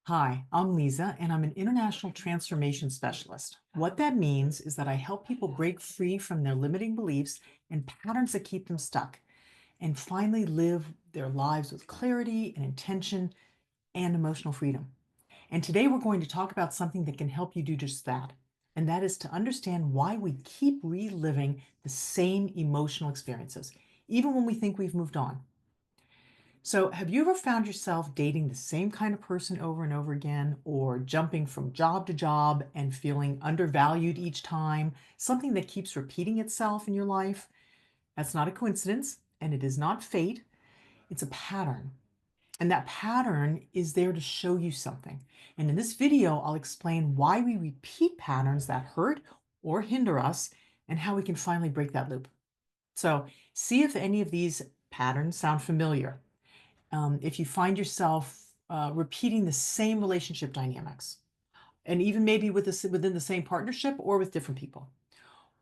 Hi, I'm Leeza, and I'm an international transformation specialist. What that means is that I help people break free from their limiting beliefs and patterns that keep them stuck and finally live their lives with clarity and intention and emotional freedom. And today we're going to talk about something that can help you do just that. And that is to understand why we keep reliving the same emotional experiences, even when we think we've moved on. So, have you ever found yourself dating the same kind of person over and over again, or jumping from job to job and feeling undervalued each time? Something that keeps repeating itself in your life? That's not a coincidence, and it is not fate. It's a pattern. And that pattern is there to show you something. And in this video, I'll explain why we repeat patterns that hurt or hinder us and how we can finally break that loop. So, see if any of these patterns sound familiar. If you find yourself repeating the same relationship dynamics, and even maybe within the same partnership or with different people,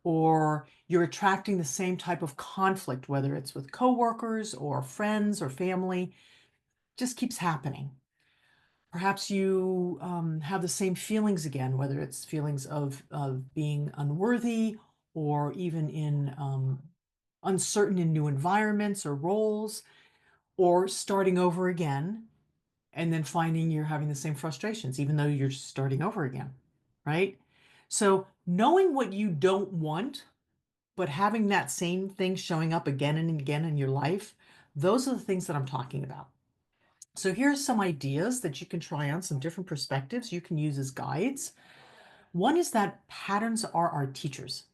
or you're attracting the same type of conflict, whether it's with coworkers or friends or family, just keeps happening. Perhaps you have the same feelings again, whether it's feelings of being unworthy or even in uncertain in new environments or roles, or starting over again and then finding you're having the same frustrations, even though you're starting over again, right? So knowing what you don't want, but having that same thing showing up again and again in your life, those are the things that I'm talking about. So here's some ideas that you can try on, some different perspectives you can use as guides. One is that patterns are our teachers.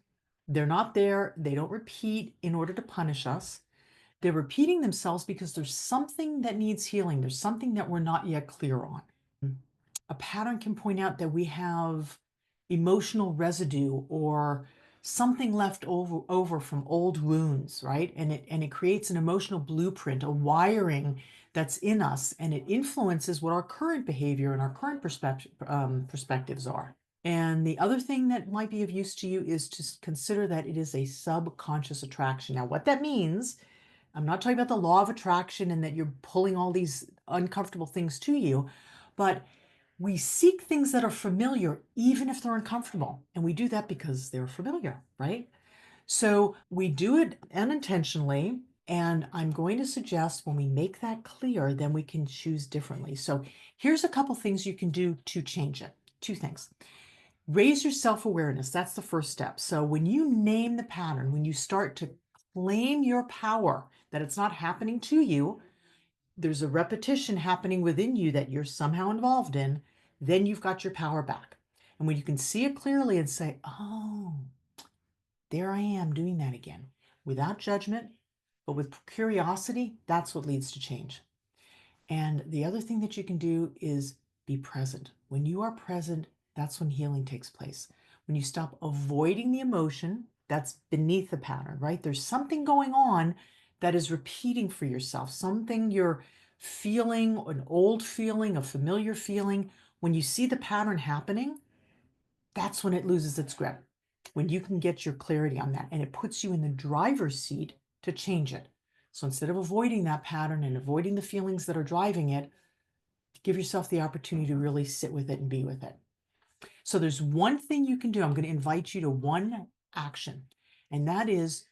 They're not there, they don't repeat in order to punish us. They're repeating themselves because there's something that needs healing. There's something that we're not yet clear on. A pattern can point out that we have emotional residue or something left over from old wounds, right? And it creates an emotional blueprint, a wiring that's in us, and it influences what our current behavior and our current perspectives are. And the other thing that might be of use to you is to consider that it is a subconscious attraction. Now, what that means, I'm not talking about the law of attraction and that you're pulling all these uncomfortable things to you, but we seek things that are familiar, even if they're uncomfortable. And we do that because they're familiar, right? So we do it unintentionally. And I'm going to suggest when we make that clear, then we can choose differently. So here's a couple things you can do to change it. Two things. Raise your self-awareness. That's the first step. So when you name the pattern, when you start to claim your power, that it's not happening to you, there's a repetition happening within you that you're somehow involved in, then you've got your power back. And when you can see it clearly and say, oh, there I am doing that again, without judgment, but with curiosity, that's what leads to change. And the other thing that you can do is be present. When you are present, that's when healing takes place. When you stop avoiding the emotion that's beneath the pattern, right? There's something going on that is repeating for yourself, something you're feeling, an old feeling, a familiar feeling. When you see the pattern happening, that's when it loses its grip. When you can get your clarity on that, and it puts you in the driver's seat to change it. So instead of avoiding that pattern and avoiding the feelings that are driving it, give yourself the opportunity to really sit with it and be with it. So there's one thing you can do. I'm going to invite you to one action, and that is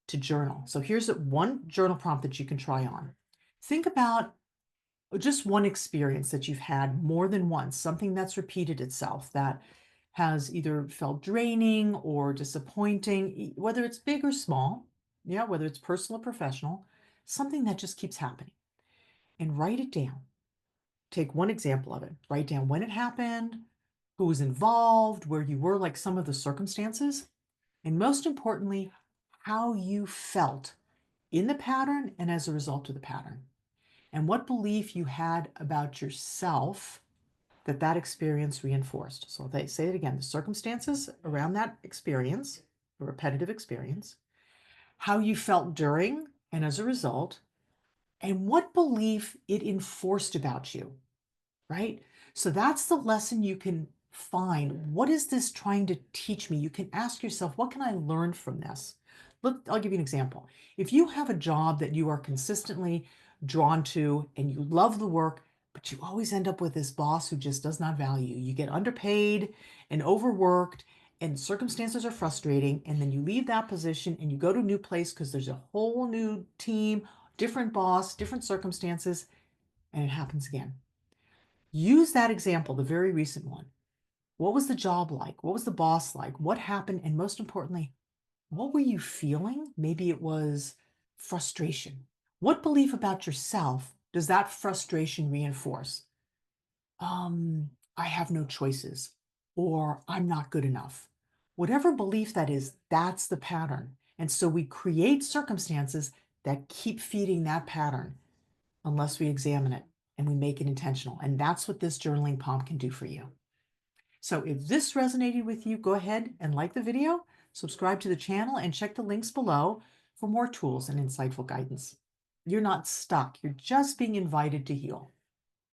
to journal. So here's one journal prompt that you can try on. Think about just one experience that you've had more than once, something that's repeated itself that has either felt draining or disappointing, whether it's big or small, yeah, whether it's personal or professional, something that just keeps happening. And write it down. Take one example of it. Write down when it happened, who was involved, where you were, like some of the circumstances, and most importantly, how you felt in the pattern and as a result of the pattern, and what belief you had about yourself that that experience reinforced. So they say it again, the circumstances around that experience, a repetitive experience, how you felt during and as a result, and what belief it enforced about you, right? So that's the lesson you can find. What is this trying to teach me? You can ask yourself, what can I learn from this? Look, I'll give you an example. If you have a job that you are consistently drawn to and you love the work, but you always end up with this boss who just does not value you. You get underpaid and overworked, and circumstances are frustrating. And then you leave that position and you go to a new place because there's a whole new team, different boss, different circumstances, and it happens again. Use that example, the very recent one. What was the job like? What was the boss like? What happened? And most importantly, what were you feeling? Maybe it was frustration. What belief about yourself does that frustration reinforce? I have no choices, or I'm not good enough. Whatever belief that is, that's the pattern. And so we create circumstances that keep feeding that pattern unless we examine it and we make it intentional. And that's what this journaling prompt can do for you. So if this resonated with you, go ahead and like the video, subscribe to the channel, and check the links below for more tools and insightful guidance. You're not stuck. You're just being invited to heal.